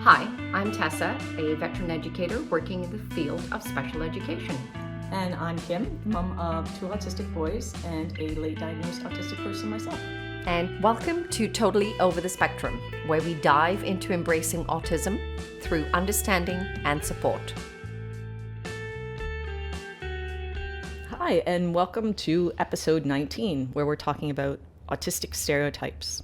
Hi, I'm Tessa, a veteran educator working in the field of special education. And I'm Kim, mom of 2 autistic boys and a late diagnosed autistic person myself. And welcome to Totally Over the Spectrum, where we dive into embracing autism through understanding and support. Hi, and welcome to episode 19, where we're talking about autistic stereotypes.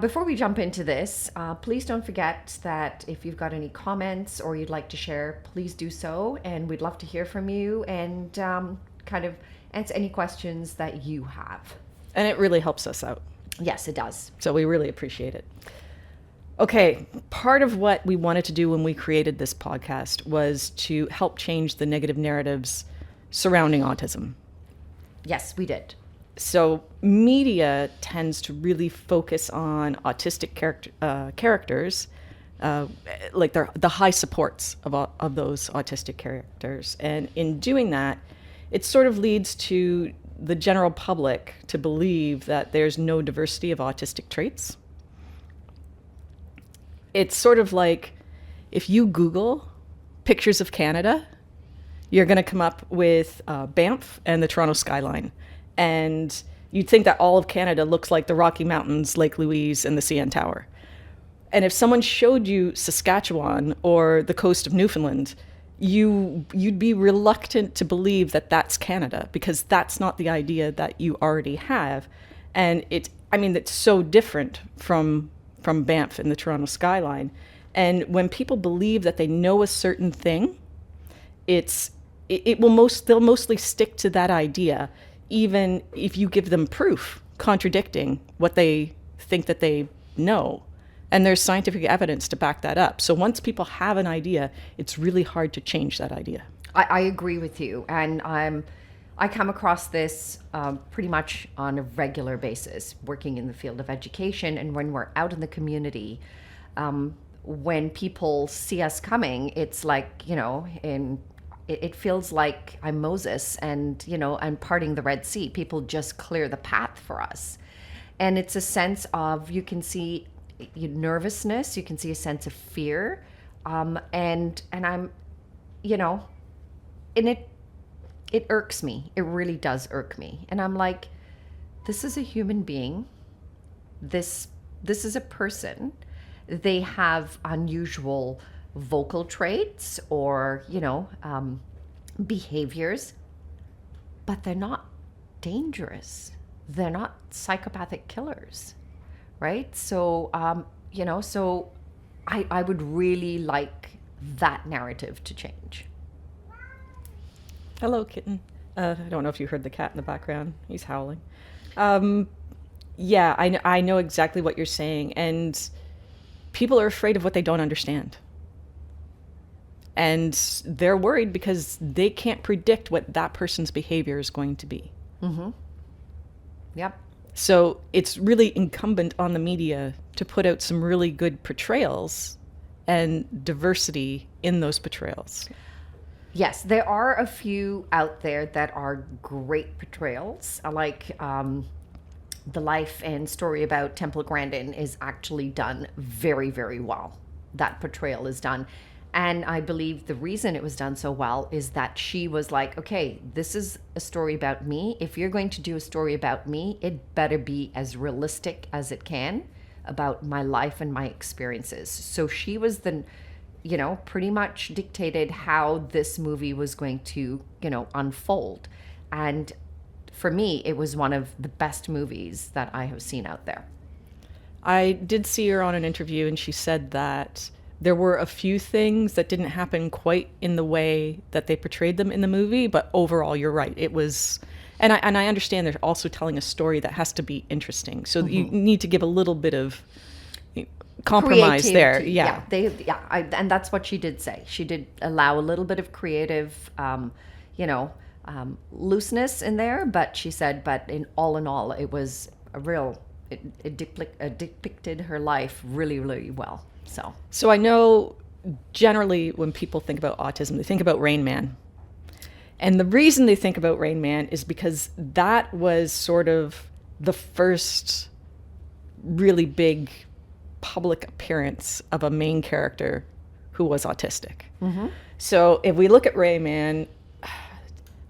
Before we jump into this, please don't forget that if you've got any comments or you'd like to share, please do so. And we'd love to hear from you and kind of answer any questions that you have. And it really helps us out. Yes, it does. So we really appreciate it. Okay, part of what we wanted to do when we created this podcast was to help change the negative narratives surrounding autism. Yes, we did. So media tends to really focus on autistic characters, like the high supports of those autistic characters. And in doing that, it sort of leads to the general public to believe that there's no diversity of autistic traits. It's sort of like if you Google pictures of Canada, you're going to come up with Banff and the Toronto skyline. And you'd think that all of Canada looks like the Rocky Mountains, Lake Louise, and the CN Tower. And if someone showed you Saskatchewan or the coast of Newfoundland, you'd be reluctant to believe that that's Canada, because that's not the idea that you already have. And it's so different from Banff and the Toronto skyline. And when people believe that they know a certain thing, they'll mostly stick to that idea, even if you give them proof contradicting what they think that they know. And there's scientific evidence to back that up. So once people have an idea, it's really hard to change that idea. I agree with you. And I come across this pretty much on a regular basis, working in the field of education. And when we're out in the community, when people see us coming, it's like, it feels like I'm Moses and, I'm parting the Red Sea. People just clear the path for us. And it's a sense of, you can see nervousness, you can see a sense of fear. And I'm, and it irks me. It really does irk me. And I'm like, this is a human being. This is a person. They have unusual vocal traits or, behaviors, but they're not dangerous. They're not psychopathic killers, right? So, so I would really like that narrative to change. Hello, kitten. I don't know if you heard the cat in the background. He's howling. Yeah, I know exactly what you're saying. And people are afraid of what they don't understand. And they're worried because they can't predict what that person's behavior is going to be. Mm-hmm. Yep. So it's really incumbent on the media to put out some really good portrayals and diversity in those portrayals. Yes, there are a few out there that are great portrayals. Like the life and story about Temple Grandin is actually done very, very well. That portrayal is done. And I believe the reason it was done so well is that she was like, okay, this is a story about me. If you're going to do a story about me, it better be as realistic as it can about my life and my experiences. So she was pretty much dictated how this movie was going to, unfold. And for me, it was one of the best movies that I have seen out there. I did see her on an interview, and she said that there were a few things that didn't happen quite in the way that they portrayed them in the movie, but overall, you're right. It was, and I understand they're also telling a story that has to be interesting. So you need to give a little bit of compromise creativity there. And that's what she did say. She did allow a little bit of creative, looseness in there, but she said, but in all, it was a real. It depicted her life really, really well. So I know generally when people think about autism, they think about Rain Man. And the reason they think about Rain Man is because that was sort of the first really big public appearance of a main character who was autistic. So if we look at Rayman,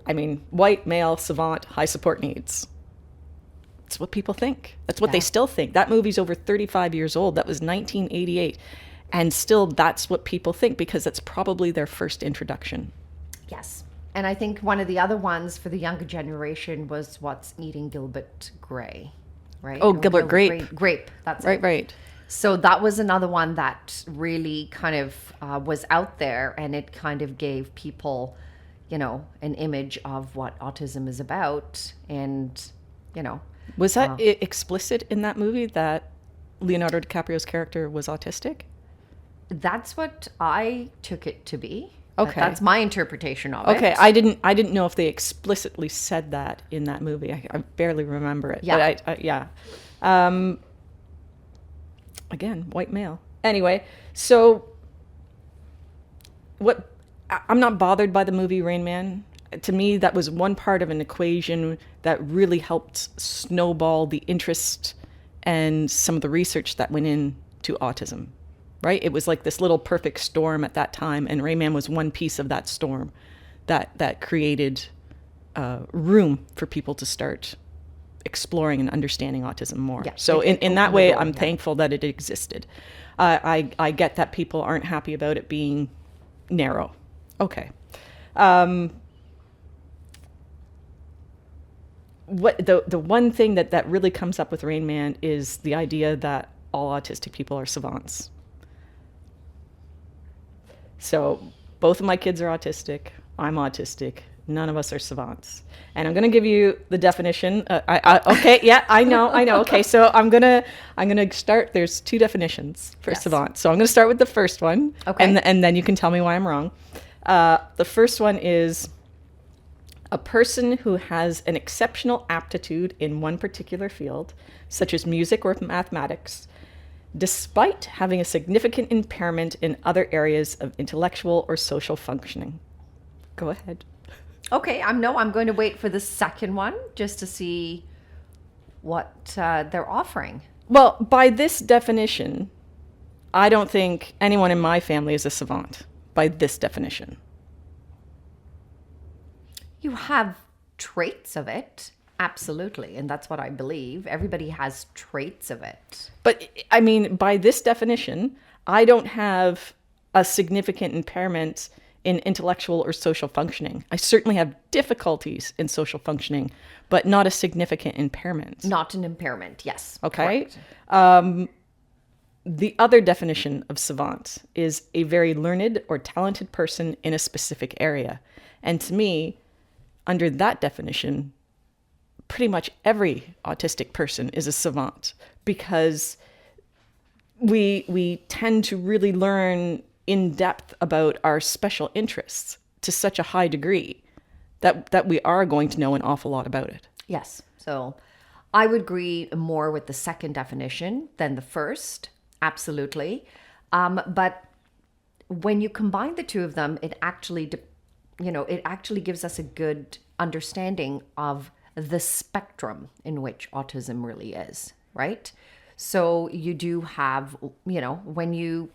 I mean, white, male, savant, high support needs. That's what people think. That's what they still think. That movie's over 35 years old. That was 1988. And still, that's what people think because that's probably their first introduction. Yes. And I think one of the other ones for the younger generation was What's Eating Gilbert Grape, right? Oh, Gilbert Grape. Grape, that's Right, it. right. So that was another one that really kind of was out there, and it kind of gave people, you know, an image of what autism is about. And, you know, Was that explicit in that movie that Leonardo DiCaprio's character was autistic? that's what I took it to be. Okay. That's my interpretation of it. Okay, I didn't know if they explicitly said that in that movie. I barely remember it. Yeah. But yeah. Again, white male. Anyway, so I'm not bothered by the movie Rain Man. To me, that was one part of an equation that really helped snowball the interest and some of the research that went into autism. Right? It was like this little perfect storm at that time, and Rayman was one piece of that storm that created room for people to start exploring and understanding autism more. Yeah, So it in that opened the way, door, I'm yeah. thankful that it existed. I get that people aren't happy about it being narrow. Okay. What the one thing that really comes up with Rain Man is the idea that all autistic people are savants. So both of my kids are autistic. I'm autistic. None of us are savants. And I'm going to give you the definition. Okay, yeah, I know. Okay, so I'm gonna start. There's two definitions for savant. So I'm going to start with the first one. Okay. And then you can tell me why I'm wrong. The first one is a person who has an exceptional aptitude in one particular field, such as music or mathematics, despite having a significant impairment in other areas of intellectual or social functioning. Go ahead. Okay, I'm going to wait for the second one just to see what they're offering. Well, by this definition, I don't think anyone in my family is a savant, by this definition. You have traits of it, absolutely, and that's what I believe. Everybody has traits of it. But, I mean, by this definition, I don't have a significant impairment in intellectual or social functioning. I certainly have difficulties in social functioning, but not a significant impairment. Not an impairment, yes. Okay. Correct. The other definition of savant is a very learned or talented person in a specific area. And to me, under that definition, pretty much every autistic person is a savant because we tend to really learn in depth about our special interests to such a high degree that we are going to know an awful lot about it. Yes. So I would agree more with the second definition than the first. Absolutely. But when you combine the two of them, it actually, it actually gives us a good understanding of the spectrum in which autism really is, right? So you do have, when you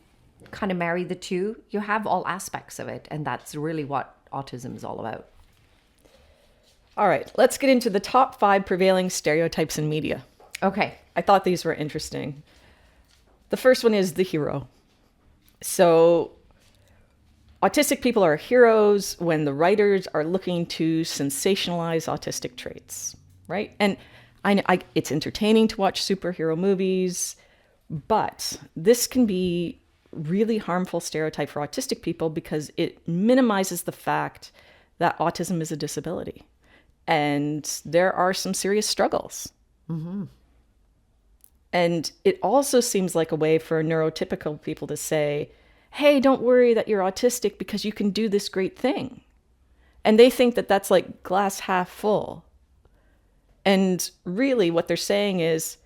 kind of marry the two, you have all aspects of it. And that's really what autism is all about. All right, let's get into the top 5 prevailing stereotypes in media. Okay. I thought these were interesting. The first one is the hero. So autistic people are heroes when the writers are looking to sensationalize autistic traits, right? And it's entertaining to watch superhero movies, but this can be really harmful stereotype for autistic people because it minimizes the fact that autism is a disability. And there are some serious struggles. Mm-hmm. And it also seems like a way for neurotypical people to say, hey, don't worry that you're autistic because you can do this great thing. And they think that that's like glass half full. And really what they're saying is,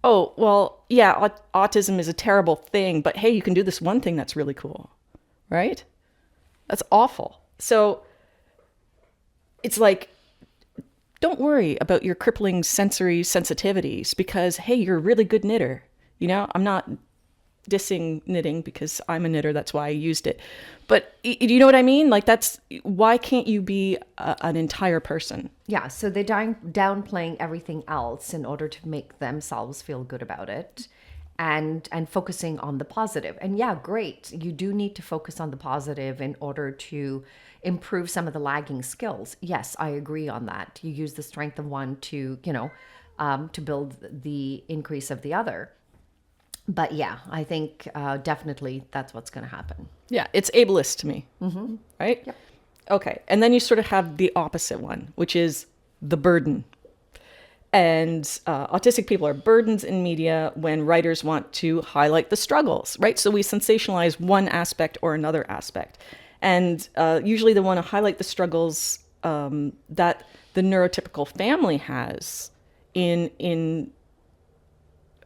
oh, well, yeah, autism is a terrible thing, but hey, you can do this one thing that's really cool, right? That's awful. So it's like, don't worry about your crippling sensory sensitivities because, hey, you're a really good knitter. I'm not dissing knitting because I'm a knitter. That's why I used it. But you know what I mean? Like why can't you be an entire person? Yeah, so they're downplaying everything else in order to make themselves feel good about it, and focusing on the positive. And yeah, great. You do need to focus on the positive in order to improve some of the lagging skills. Yes, I agree on that. You use the strength of one to, to build the increase of the other. But yeah, I think definitely that's what's going to happen. Yeah, it's ableist to me, right? Yep. Okay, and then you sort of have the opposite one, which is the burden. And autistic people are burdens in media when writers want to highlight the struggles, right? So we sensationalize one aspect or another aspect. And usually they want to highlight the struggles that the neurotypical family has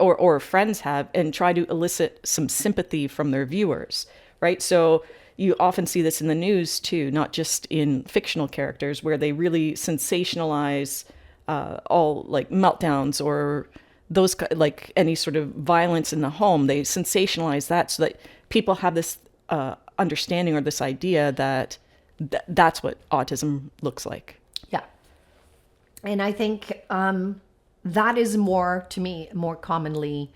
or friends have, and try to elicit some sympathy from their viewers, right? So you often see this in the news too, not just in fictional characters, where they really sensationalize all like meltdowns or those like any sort of violence in the home. They sensationalize that so that people have this understanding or this idea that that's what autism looks like. Yeah. And I think that is more, to me, more commonly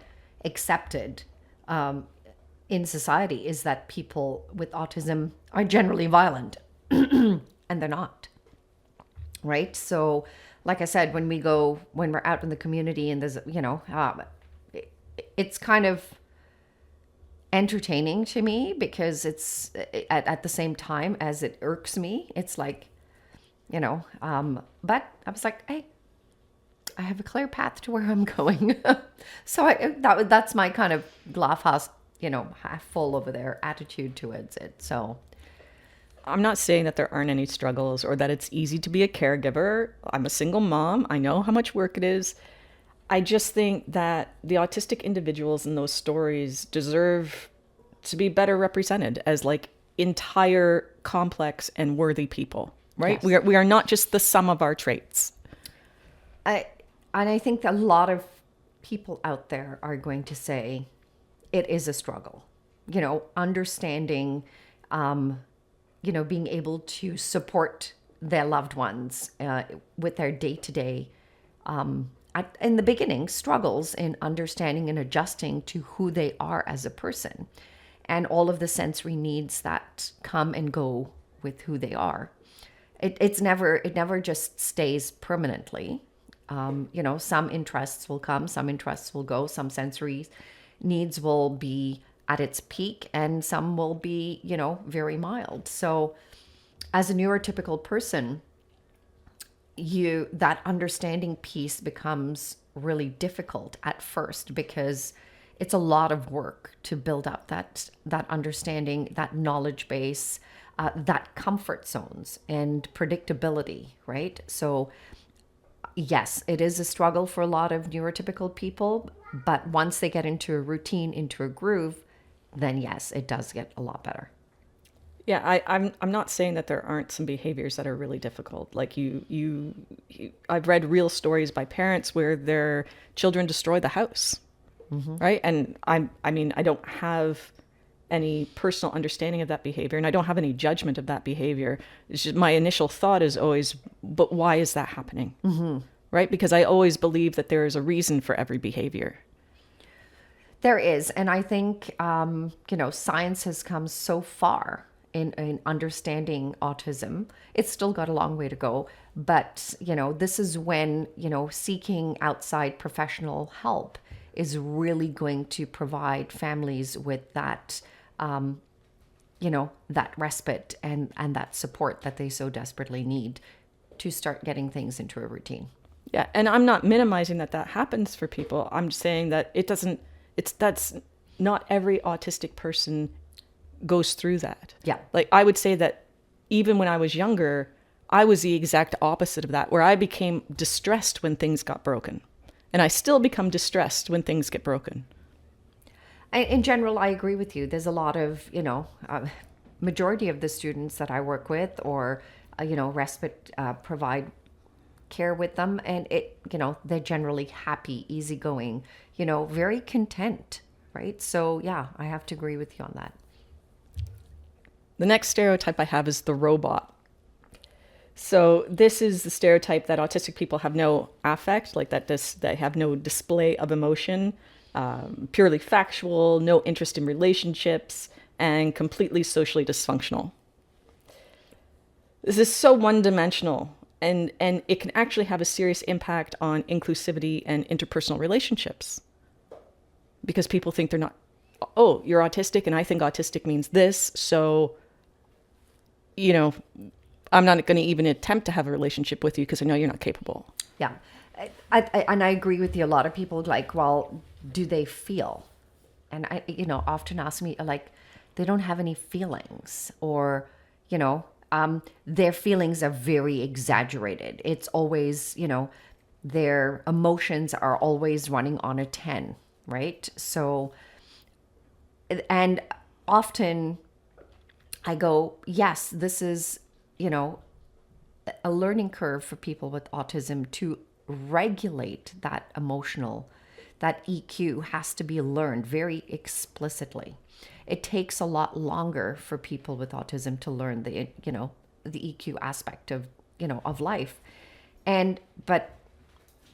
accepted in society, is that people with autism are generally violent and they're not. Right? So, like I said, when we're out in the community and there's, it's kind of entertaining to me, because it's at the same time as it irks me. It's like, but I was like, hey, I have a clear path to where I'm going. So that's my kind of glass half, half full over there attitude towards it. So I'm not saying that there aren't any struggles or that it's easy to be a caregiver. I'm a single mom. I know how much work it is. I just think that the autistic individuals in those stories deserve to be better represented as like entire, complex, and worthy people, right? Yes. We are not just the sum of our traits. And I think a lot of people out there are going to say it is a struggle, understanding, being able to support their loved ones with their day-to-day, in the beginning, struggles in understanding and adjusting to who they are as a person, and all of the sensory needs that come and go with who they are. It never just stays permanently. Some interests will come, some interests will go, some sensory needs will be at its peak, and some will be, very mild. So as a neurotypical person, that understanding piece becomes really difficult at first, because it's a lot of work to build up that understanding, that knowledge base, that comfort zones and predictability, right? So yes, it is a struggle for a lot of neurotypical people, but once they get into a routine, into a groove, then yes, it does get a lot better. Yeah, I'm not saying that there aren't some behaviors that are really difficult. Like I've read real stories by parents where their children destroy the house, right? And I mean, I don't have any personal understanding of that behavior, and I don't have any judgment of that behavior. It's just my initial thought is always, but why is that happening? Right? Because I always believe that there is a reason for every behavior. There is. And I think, science has come so far in understanding autism. It's still got a long way to go. But, this is when, seeking outside professional help is really going to provide families with that, that respite and that support that they so desperately need to start getting things into a routine. Yeah, and I'm not minimizing that happens for people. I'm saying that that's not every autistic person goes through that. Yeah. Like I would say that even when I was younger, I was the exact opposite of that, where I became distressed when things got broken. And I still become distressed when things get broken. In general, I agree with you. There's a lot of, majority of the students that I work with, or, respite provide care with them, and they're generally happy, easygoing, very content, right? So yeah, I have to agree with you on that. The next stereotype I have is the robot. So this is the stereotype that autistic people have no affect, like that they have no display of emotion, purely factual, no interest in relationships, and completely socially dysfunctional. This is so one-dimensional, and it can actually have a serious impact on inclusivity and interpersonal relationships. Because people think they're not, oh, you're autistic, and I think autistic means this, so, you know, I'm not going to even attempt to have a relationship with you because I know you're not capable. Yeah. And I agree with you. A lot of people like, well, do they feel? And I, often ask me like, they don't have any feelings, or, their feelings are very exaggerated. It's always, their emotions are always running on a 10, right? So, and often I go, yes, this is, a learning curve for people with autism to regulate that that EQ has to be learned very explicitly. It takes a lot longer for people with autism to learn the EQ aspect of, of life. But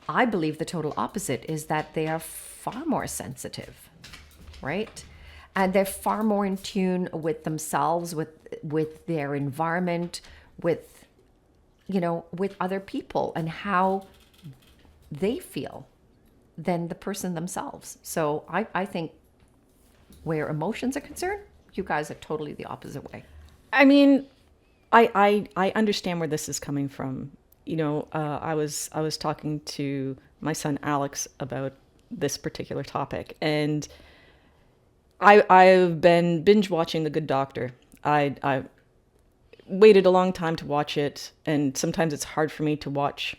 I believe the total opposite is that they are far more sensitive, right? And they're far more in tune with themselves, with their environment, with other people and how they feel than the person themselves. So I think where emotions are concerned, you guys are totally the opposite way. I mean, I understand where this is coming from. I was talking to my son Alex about this particular topic, and I've been binge watching The Good Doctor. I waited a long time to watch it, and sometimes it's hard for me to watch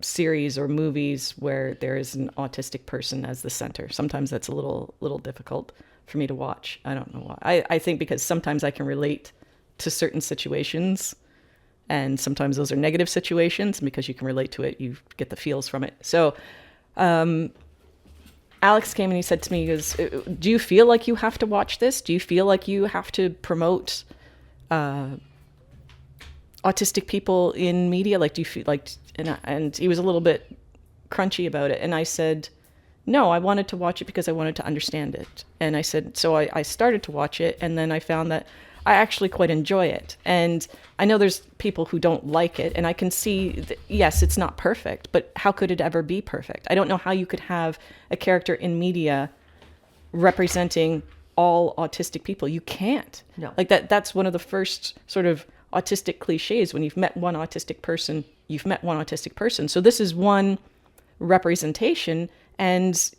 series or movies where there is an autistic person as the center. Sometimes that's a little difficult for me to watch. I don't know why. I think because sometimes I can relate to certain situations, and sometimes those are negative situations, and because you can relate to it, you get the feels from it. So Alex came and he said to me, he goes, do you feel like you have to watch this? Do you feel like you have to promote autistic people in media? Like, do you feel like, and he was a little bit crunchy about it. And I said, no, I wanted to watch it because I wanted to understand it. And I said, so I started to watch it, and then I found that I actually quite enjoy it. And I know there's people who don't like it, and I can see that, yes, it's not perfect, but how could it ever be perfect? I don't know how you could have a character in media representing all autistic people. You can't. No. Like that's one of the first sort of autistic cliches. When you've met one autistic person, you've met one autistic person. So this is one representation, and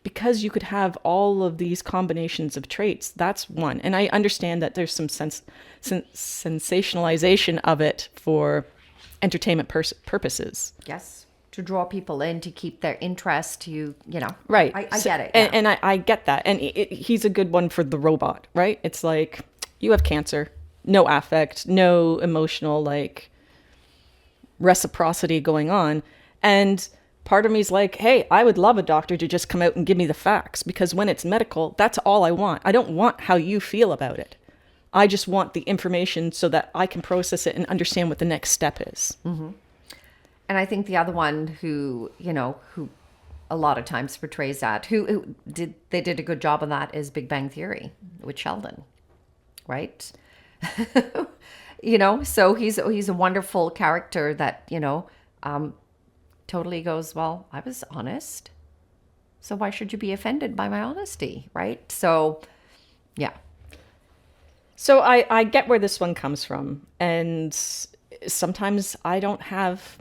because you could have all of these combinations of traits, that's one. And I understand that there's some sensationalization of it for entertainment purposes. Yes. To draw people in, to keep their interest, Right. I get it. Yeah. And I get that. And he's a good one for the robot, right? It's like, you have cancer, no affect, no emotional, like, reciprocity going on. And part of me is like, hey, I would love a doctor to just come out and give me the facts, because when it's medical, that's all I want. I don't want how you feel about it. I just want the information so that I can process it and understand what the next step is. Mm-hmm. And I think the other one who a lot of times portrays that, they did a good job on that, is Big Bang Theory with Sheldon, right? So he's a wonderful character that, totally goes, well, I was honest, so why should you be offended by my honesty, right? So, yeah. So I get where this one comes from, and sometimes I don't have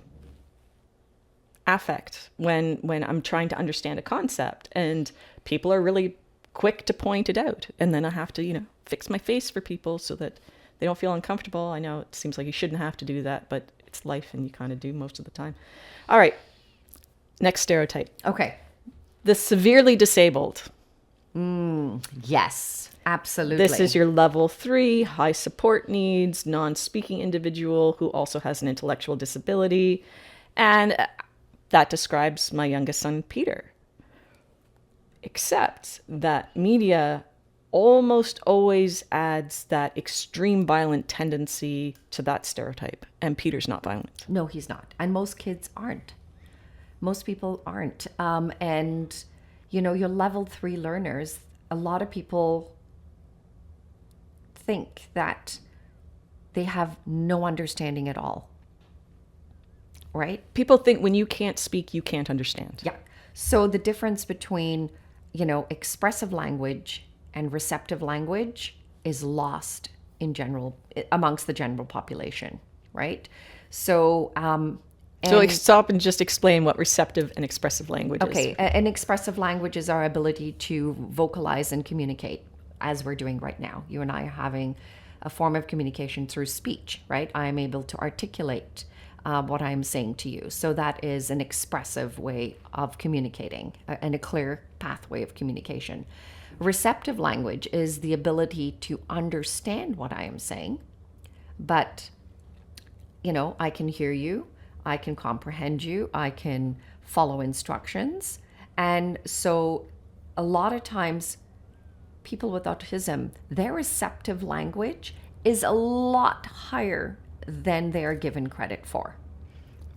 affect when I'm trying to understand a concept, and people are really quick to point it out, and then I have to, fix my face for people so that they don't feel uncomfortable. I know it seems like you shouldn't have to do that, but it's life, and you kind of do most of the time. All right. Next stereotype. Okay. The severely disabled. Yes, absolutely. This is your level 3, high support needs, non-speaking individual who also has an intellectual disability. And that describes my youngest son, Peter. Except that media almost always adds that extreme violent tendency to that stereotype. And Peter's not violent. No, he's not. And most kids aren't. Most people aren't. And, you know, your level 3 learners, a lot of people think that they have no understanding at all. Right? People think when you can't speak, you can't understand. Yeah. So the difference between, you know, expressive language and receptive language is lost in general, amongst the general population, right? So, So stop and just explain what receptive and expressive language is. Okay, an expressive language is our ability to vocalize and communicate, as we're doing right now. You and I are having a form of communication through speech, right? I am able to articulate what I'm saying to you. So that is an expressive way of communicating and a clear pathway of communication. Receptive language is the ability to understand what I am saying, but, you know, I can hear you, I can comprehend you, I can follow instructions. And so a lot of times people with autism, their receptive language is a lot higher than they are given credit for.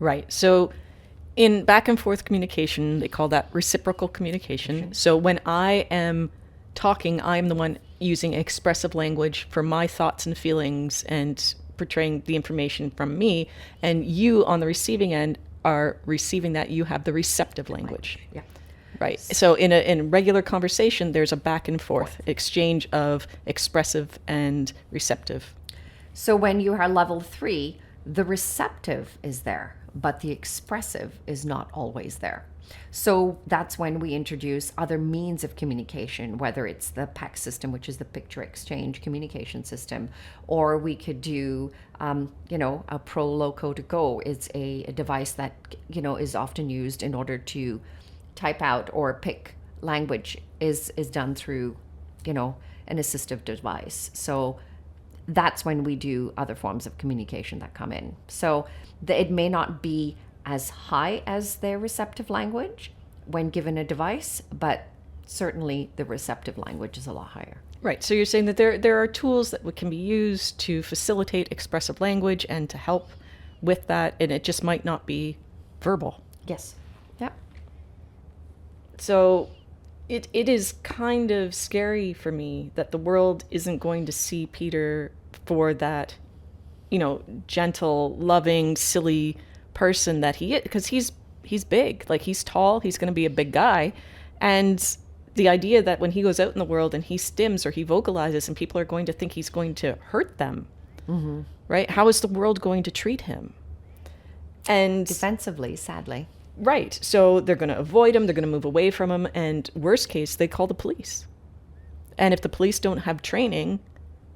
Right. So in back and forth communication, they call that reciprocal communication. So when I am talking, I'm the one using expressive language for my thoughts and feelings and portraying the information from me. And you on the receiving end are receiving that. You have the receptive language. Yeah. Right. So in regular conversation, there's a back and forth exchange of expressive and receptive. So when you are level 3, the receptive is there, but the expressive is not always there. So that's when we introduce other means of communication, whether it's the PEC system, which is the picture exchange communication system, or we could do, you know, a Pro Loco to Go. It's a device that, you know, is often used in order to type out or pick language is done through, you know, an assistive device. So that's when we do other forms of communication that come in. So it may not be as high as their receptive language when given a device, but certainly the receptive language is a lot higher. Right. So you're saying that there are tools that can be used to facilitate expressive language and to help with that, and it just might not be verbal. Yes. Yep. So it is kind of scary for me that the world isn't going to see Peter for that, you know, gentle, loving, silly person that he is, because he's big, like he's tall, he's going to be a big guy. And the idea that when he goes out in the world and he stims or he vocalizes and people are going to think he's going to hurt them, right? How is the world going to treat him? And Defensively, sadly. right. So they're going to avoid him, they're going to move away from him, and worst case, they call the police. And if the police don't have training,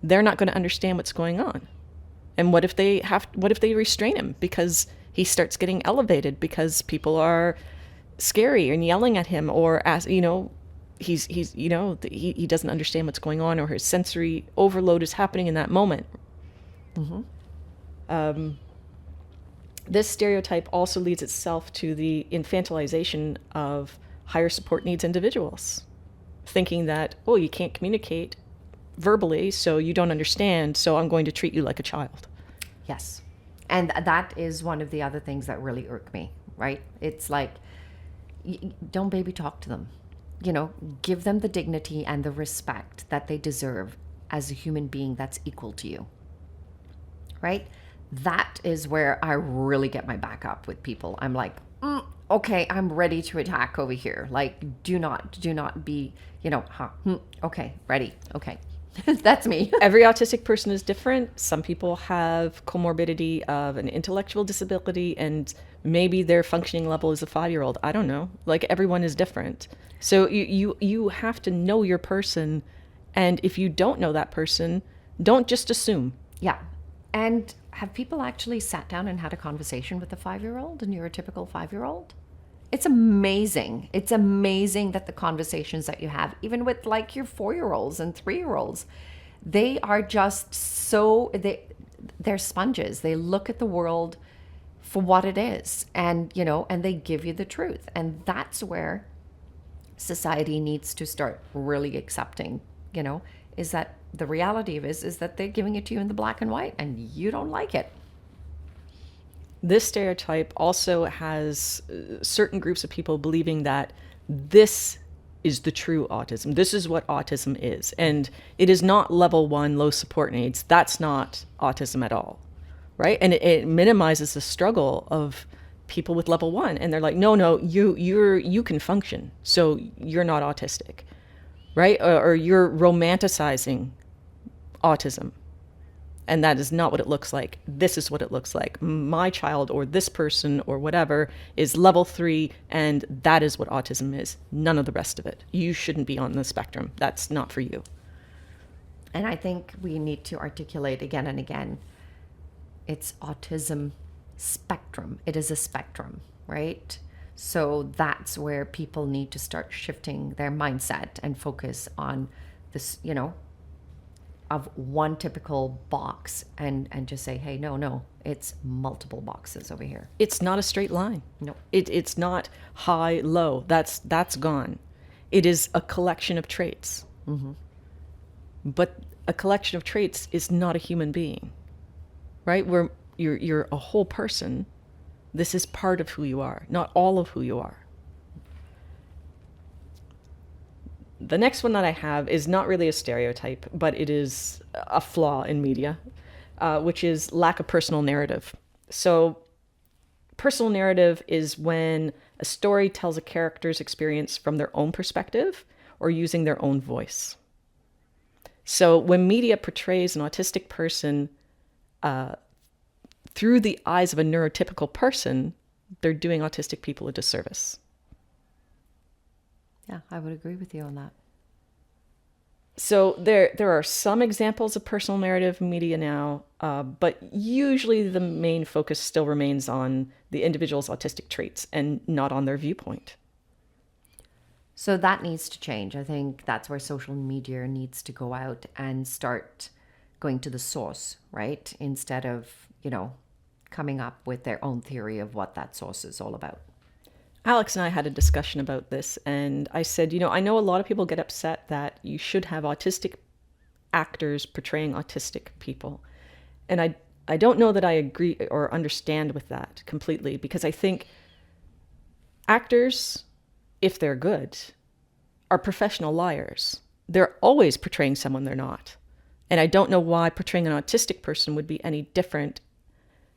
they're not going to understand what's going on. And what if they restrain him because he starts getting elevated because people are scary and yelling at him, or he doesn't understand what's going on, or his sensory overload is happening in that moment. This stereotype also leads itself to the infantilization of higher support needs individuals, thinking that, oh, you can't communicate verbally, so you don't understand, so I'm going to treat you like a child. Yes. And that is one of the other things that really irk me, right? It's like, don't baby talk to them. You know, give them the dignity and the respect that they deserve as a human being that's equal to you, right? That is where I really get my back up with people. I'm like, okay, I'm ready to attack over here. Like, do not be, you know, okay, ready, okay. That's me. Every autistic person is different. Some people have comorbidity of an intellectual disability, and maybe their functioning level is a 5-year-old. I don't know. Like, everyone is different. So you have to know your person, and if you don't know that person, don't just assume. Yeah. And have people actually sat down and had a conversation with a 5-year-old, a neurotypical 5-year-old? It's amazing. It's amazing that the conversations that you have, even with like your 4-year-olds and 3-year-olds, they are just so, they're sponges. They look at the world for what it is, and and they give you the truth, and that's where society needs to start really accepting, is that the reality of it is that they're giving it to you in the black and white and you don't like it. This stereotype also has certain groups of people believing that this is the true autism. This is what autism is. And it is not level 1 low support needs. That's not autism at all, right? And it minimizes the struggle of people with level 1. And they're like, no, you can function, so you're not autistic, right? Or you're romanticizing autism. And that is not what it looks like. This is what it looks like. My child or this person or whatever is level 3, and that is what autism is. None of the rest of it. You shouldn't be on the spectrum. That's not for you. And I think we need to articulate again and again, it's autism spectrum. It is a spectrum, right? So that's where people need to start shifting their mindset and focus on this, of one typical box, and just say, hey, no, it's multiple boxes over here. It's not a straight line. No. It's not high, low. That's gone. It is a collection of traits. Mm-hmm. But a collection of traits is not a human being, right? Where you're a whole person. This is part of who you are, not all of who you are. The next one that I have is not really a stereotype, but it is a flaw in media, which is lack of personal narrative. So personal narrative is when a story tells a character's experience from their own perspective or using their own voice. So when media portrays an autistic person through the eyes of a neurotypical person, they're doing autistic people a disservice. Yeah, I would agree with you on that. So there are some examples of personal narrative media now, but usually the main focus still remains on the individual's autistic traits and not on their viewpoint. So that needs to change. I think that's where social media needs to go out and start going to the source, right? Instead of, coming up with their own theory of what that source is all about. Alex and I had a discussion about this, and I said, I know a lot of people get upset that you should have autistic actors portraying autistic people. And I don't know that I agree or understand with that completely, because I think actors, if they're good, are professional liars. They're always portraying someone they're not. And I don't know why portraying an autistic person would be any different.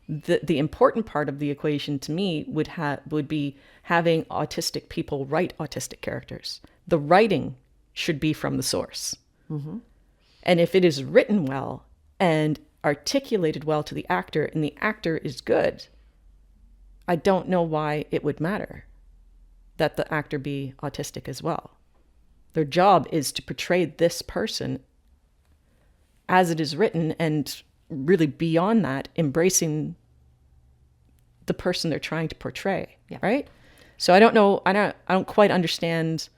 The important part of the equation to me would be having autistic people write autistic characters. The writing should be from the source. Mm-hmm. And if it is written well and articulated well to the actor, and the actor is good, I don't know why it would matter that the actor be autistic as well. Their job is to portray this person as it is written, and really beyond that, embracing the person they're trying to portray. Yeah. Right? So I don't know. I don't quite understand.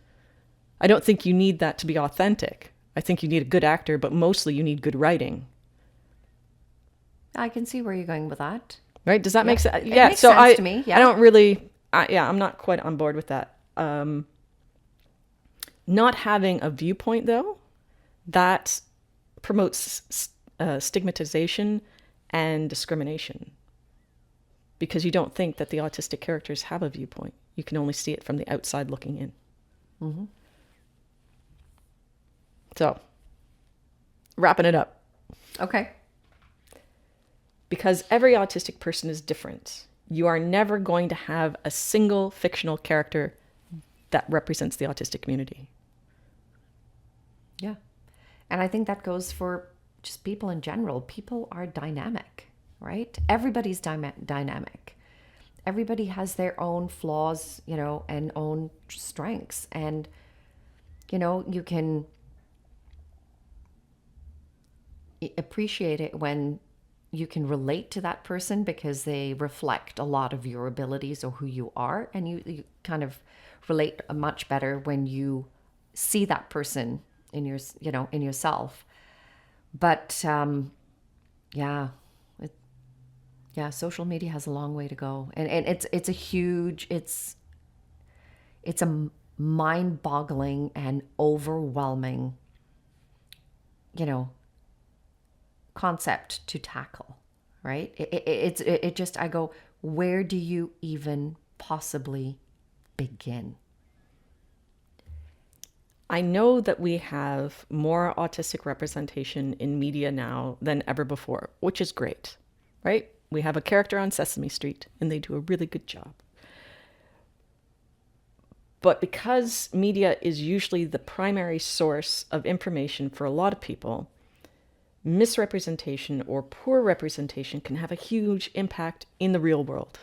I don't think you need that to be authentic. I think you need a good actor, but mostly you need good writing. I can see where you're going with that. Right? Does that make sense? It makes sense to me. Yeah. I don't really. I'm not quite on board with that. Not having a viewpoint, though, that promotes stigmatization and discrimination, because you don't think that the autistic characters have a viewpoint. You can only see it from the outside looking in. Mm-hmm. So, wrapping it up. Okay. Because every autistic person is different, you are never going to have a single fictional character that represents the autistic community. Yeah. And I think that goes for just people in general. People are dynamic, right? Everybody's dynamic. Everybody has their own flaws, and own strengths. And, you can appreciate it when you can relate to that person because they reflect a lot of your abilities or who you are. And you kind of relate much better when you see that person in your, in yourself. But, Yeah, social media has a long way to go, and it's a huge it's a mind-boggling and overwhelming, you know, concept to tackle, right? It just, I go, where do you even possibly begin? I know that we have more autistic representation in media now than ever before, which is great, right? We have a character on Sesame Street and they do a really good job. But because media is usually the primary source of information for a lot of people, misrepresentation or poor representation can have a huge impact in the real world.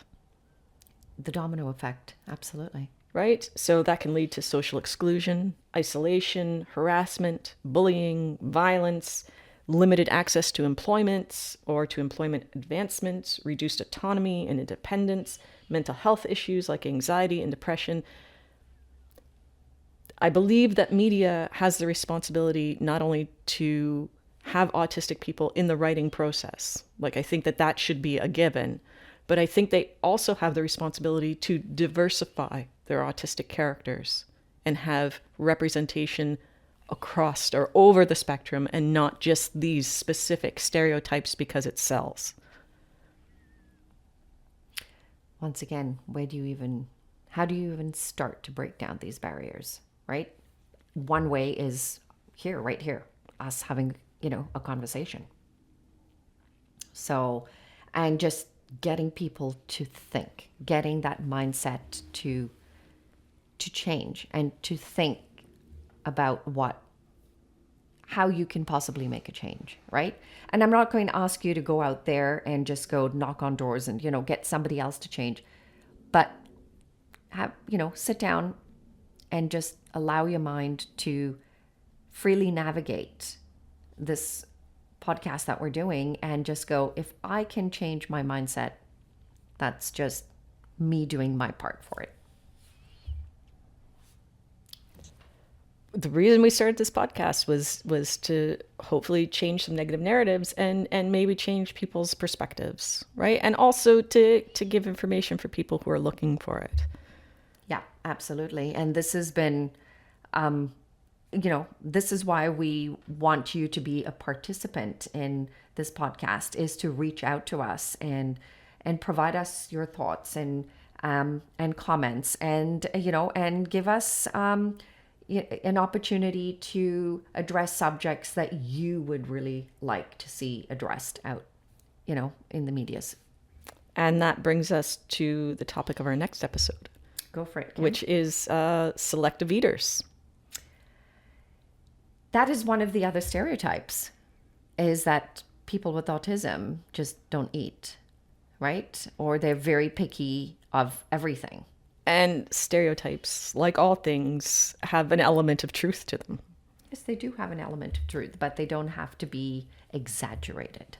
The domino effect, absolutely. Right? So that can lead to social exclusion, isolation, harassment, bullying, violence, limited access to employment or to employment advancement, reduced autonomy and independence, mental health issues like anxiety and depression. I believe that media has the responsibility not only to have autistic people in the writing process, like I think that that should be a given, but I think they also have the responsibility to diversify their autistic characters and have representation across or over the spectrum and not just these specific stereotypes because it sells. Once again, how do you even start to break down these barriers, right? One way is right here, us having, a conversation. So, and just getting people to think, getting that mindset to change and to think about how you can possibly make a change, right? And I'm not going to ask you to go out there and just go knock on doors and, get somebody else to change, but sit down and just allow your mind to freely navigate this podcast that we're doing and just go, if I can change my mindset, that's just me doing my part for it. The reason we started this podcast was to hopefully change some negative narratives and maybe change people's perspectives, right? And also to give information for people who are looking for it. Yeah, absolutely. And this has been, this is why we want you to be a participant in this podcast, is to reach out to us and provide us your thoughts and comments and give us an opportunity to address subjects that you would really like to see addressed out, in the medias. And that brings us to the topic of our next episode. Go for it, Kim. Which is selective eaters. That is one of the other stereotypes, is that people with autism just don't eat, right? Or they're very picky of everything. And stereotypes, like all things, have an element of truth to them. Yes, they do have an element of truth, but they don't have to be exaggerated.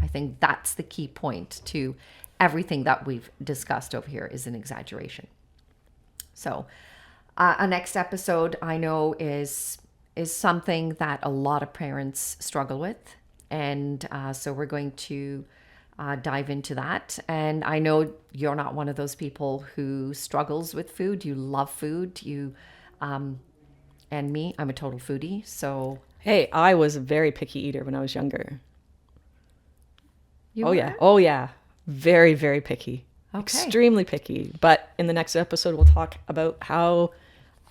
I think that's the key point to everything that we've discussed over here, is an exaggeration. So our next episode, I know, is something that a lot of parents struggle with. And so we're going to dive into that. And I know you're not one of those people who struggles with food. You love food. And me, I'm a total foodie. So hey, I was a very picky eater when I was younger. You were? Yeah. Oh yeah. Very, very picky. Okay. Extremely picky. But in the next episode, we'll talk about how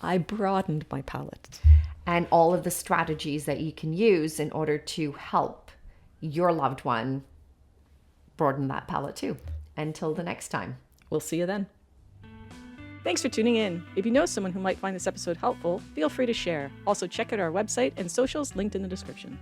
I broadened my palate. And all of the strategies that you can use in order to help your loved one broaden that palate too. Until the next time. We'll see you then. Thanks for tuning in. If you know someone who might find this episode helpful, feel free to share. Also, check out our website and socials linked in the description.